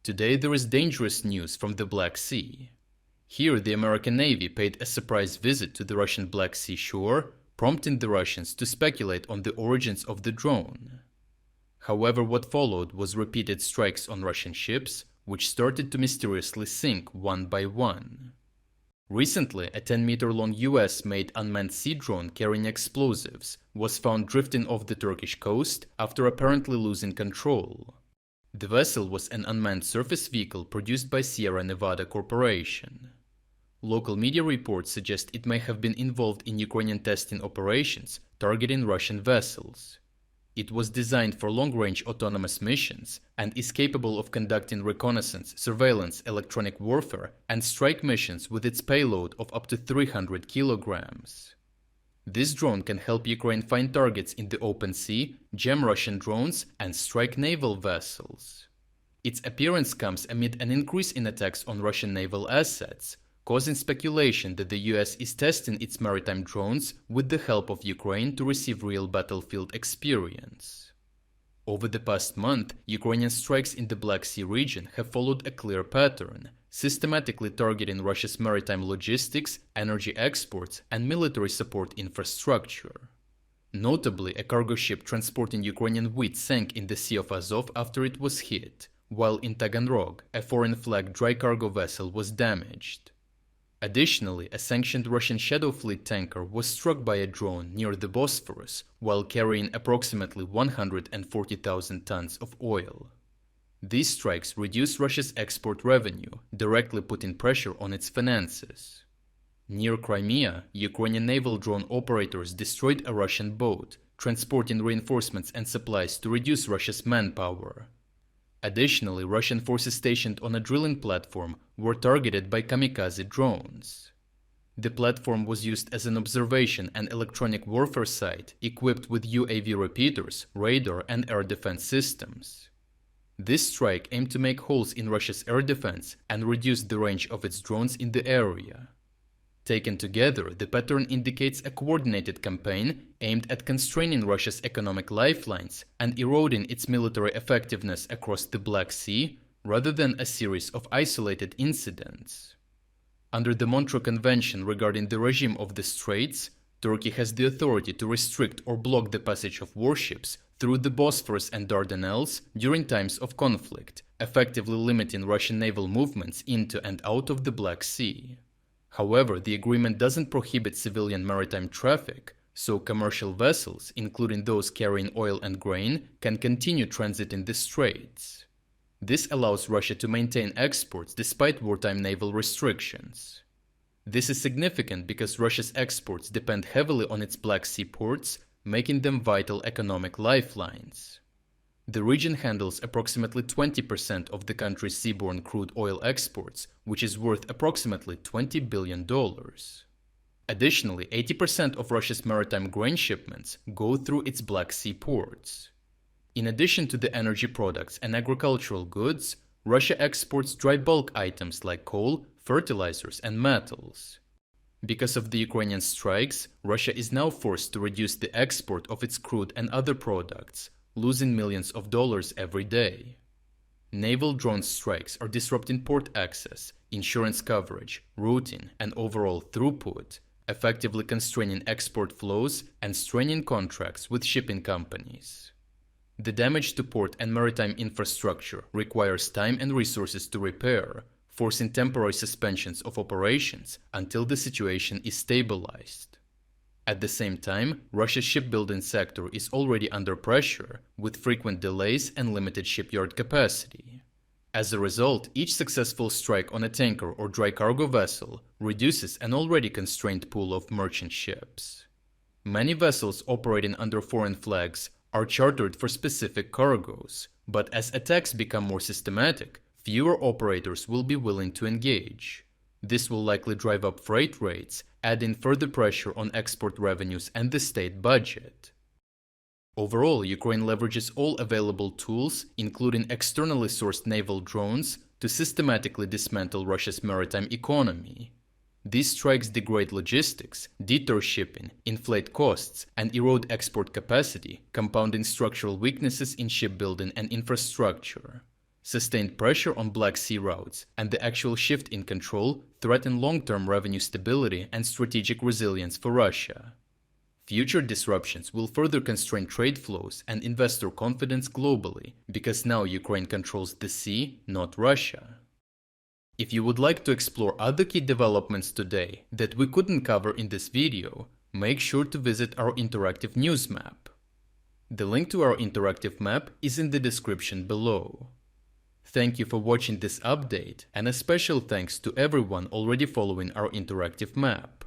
Today there is dangerous news from the Black Sea. Here the American Navy paid a surprise visit to the Russian Black Sea shore, prompting the Russians to speculate on the origins of the drone. However, what followed was repeated strikes on Russian ships, which started to mysteriously sink one by one. Recently, a 10-meter-long US-made unmanned sea drone carrying explosives was found drifting off the Turkish coast after apparently losing control. The vessel was an unmanned surface vehicle produced by Sierra Nevada Corporation. Local media reports suggest it may have been involved in Ukrainian testing operations targeting Russian vessels. It was designed for long-range autonomous missions and is capable of conducting reconnaissance, surveillance, electronic warfare, and strike missions with its payload of up to 300 kilograms. This drone can help Ukraine find targets in the open sea, jam Russian drones, and strike naval vessels. Its appearance comes amid an increase in attacks on Russian naval assets, causing speculation that the US is testing its maritime drones with the help of Ukraine to receive real battlefield experience. Over the past month, Ukrainian strikes in the Black Sea region have followed a clear pattern, systematically targeting Russia's maritime logistics, energy exports, and military support infrastructure. Notably, a cargo ship transporting Ukrainian wheat sank in the Sea of Azov after it was hit, while in Taganrog, a foreign-flagged dry cargo vessel was damaged. Additionally, a sanctioned Russian Shadow Fleet tanker was struck by a drone near the Bosphorus while carrying approximately 140,000 tons of oil. These strikes reduced Russia's export revenue, directly putting pressure on its finances. Near Crimea, Ukrainian naval drone operators destroyed a Russian boat, transporting reinforcements and supplies to reduce Russia's manpower. Additionally, Russian forces stationed on a drilling platform were targeted by kamikaze drones. The platform was used as an observation and electronic warfare site equipped with UAV repeaters, radar, and air defense systems. This strike aimed to make holes in Russia's air defense and reduce the range of its drones in the area. Taken together, the pattern indicates a coordinated campaign aimed at constraining Russia's economic lifelines and eroding its military effectiveness across the Black Sea, rather than a series of isolated incidents. Under the Montreux Convention regarding the regime of the Straits, Turkey has the authority to restrict or block the passage of warships through the Bosphorus and Dardanelles during times of conflict, effectively limiting Russian naval movements into and out of the Black Sea. However, the agreement doesn't prohibit civilian maritime traffic, so commercial vessels, including those carrying oil and grain, can continue transiting the straits. This allows Russia to maintain exports despite wartime naval restrictions. This is significant because Russia's exports depend heavily on its Black Sea ports, making them vital economic lifelines. The region handles approximately 20% of the country's seaborne crude oil exports, which is worth approximately $20 billion. Additionally, 80% of Russia's maritime grain shipments go through its Black Sea ports. In addition to the energy products and agricultural goods, Russia exports dry bulk items like coal, fertilizers, and metals. Because of the Ukrainian strikes, Russia is now forced to reduce the export of its crude and other products, losing millions of dollars every day. Naval drone strikes are disrupting port access, insurance coverage, routing, and overall throughput, effectively constraining export flows and straining contracts with shipping companies. The damage to port and maritime infrastructure requires time and resources to repair, forcing temporary suspensions of operations until the situation is stabilized. At the same time, Russia's shipbuilding sector is already under pressure, with frequent delays and limited shipyard capacity. As a result, each successful strike on a tanker or dry cargo vessel reduces an already constrained pool of merchant ships. Many vessels operating under foreign flags are chartered for specific cargoes, but as attacks become more systematic, fewer operators will be willing to engage. This will likely drive up freight rates, adding further pressure on export revenues and the state budget. Overall, Ukraine leverages all available tools, including externally sourced naval drones, to systematically dismantle Russia's maritime economy. These strikes degrade logistics, deter shipping, inflate costs, and erode export capacity, compounding structural weaknesses in shipbuilding and infrastructure. Sustained pressure on Black Sea routes and the actual shift in control threaten long-term revenue stability and strategic resilience for Russia. Future disruptions will further constrain trade flows and investor confidence globally, because now Ukraine controls the sea, not Russia. If you would like to explore other key developments today that we couldn't cover in this video, make sure to visit our interactive news map. The link to our interactive map is in the description below. Thank you for watching this update, and a special thanks to everyone already following our interactive map.